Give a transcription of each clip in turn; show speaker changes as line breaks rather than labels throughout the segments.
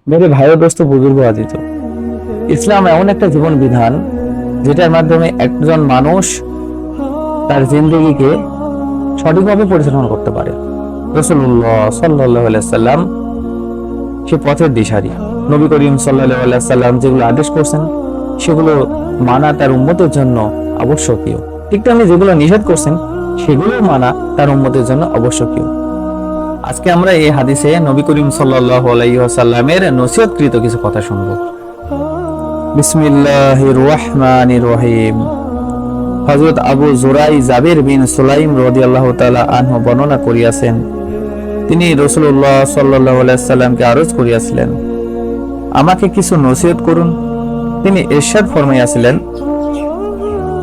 মেরে ভাই ও দোস্ত বুজুর্গ আজিত, ইসলাম এমন একটা জীবন বিধান যেটার মাধ্যমে একজন মানুষ তার জিন্দগিকে সঠিকভাবে পরিচালনা করতে পারে। রাসূলুল্লাহ সাল্লাল্লাহু আলাইহি সাল্লাম সে পথের দিশারি। নবী করিম সাল্লাল্লাহু আলাইহি সাল্লাম যেগুলো আদেশ করছেন সেগুলো মানা তার উম্মতের জন্য আবশ্যকীয়। ঠিক তেমনি যেগুলো নিষেধ করছেন সেগুলো মানা তার উম্মতের জন্য আবশ্যকীয়। আজকে আমরা এই হাদিসে নবী করিম সাল্লাল্লাহু আলাইহি ওয়াসাল্লামের নসিহতকৃত কিছু কথা শুনবো। বিসমিল্লাহির রহমানির রহিম। হযরত আবু যুরাই জাবির বিন সুলাইম রাদিয়াল্লাহু তাআলা আনহু বর্ণনা করিয়াছেন, তিনি রাসূলুল্লাহ সাল্লাল্লাহু আলাইহি সাল্লামকে আরজ করিয়াছিলেন, আমাকে কিছু নসিহত করুন। তিনি ইরশাদ ফরমাইয়াছিলেন,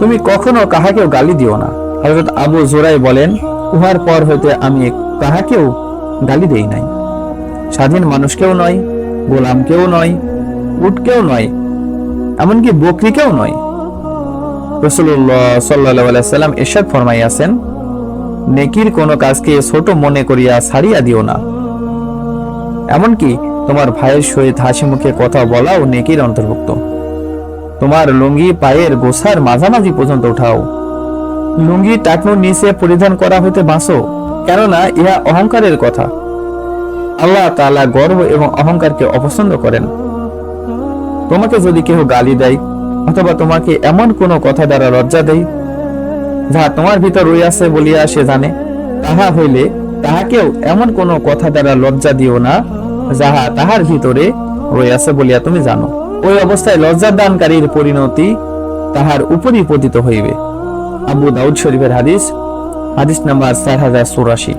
তুমি কখনো কাহাকেও গালি দিও না। হযরত আবু যুরাই বলেন, উহার পর হইতে আমি কাহাকেও গালি দেই নাই, স্বাধীন মানুষকেও নয়, গোলামকেও নয়, উটকেও নয়, এমনকি বকরিকেও নয়। রাসূলুল্লাহ সাল্লাল্লাহু আলাইহি সাল্লাম ইরশাদ ফরমাইয়াছেন, নেকির কোন কাজকে ছোট মনে করিয়া ছাড়িয়া দিও না, এমনকি তোমার ভাইয়ের সহিত হাসি মুখে কথা বলাও নেকির অন্তর্ভুক্ত। তোমার লুঙ্গি পায়ের গোছার মাঝামাঝি পর্যন্ত উঠাও, লুঙ্গি টাকনুর নিচে পরিধান করা হইতে বাঁচো, কেননা ইহা অহংকারের কথা। আল্লাহ তাআলা গর্ব এবং অহংকারকে অপছন্দ করেন। তোমাকে যদি কেউ গালি দেয় অথবা তোমাকে এমন কোন কথা দ্বারা লজ্জা দেয় যাহা তোমার ভিতর রইয়াছে বলিয়া সে জানে, তাহা হইলে তাহাকেও এমন কোন কথা দ্বারা লজ্জা দিও না যাহা তাহার ভিতরে রইয়াছে বলিয়া তুমি জানো। ওই অবস্থায় লজ্জা দানকারীর পরিণতি তাহার উপরই পতিত হইবে। আবু দাউদ শরীফের হাদিস, হাদিস নাম্বার 4084।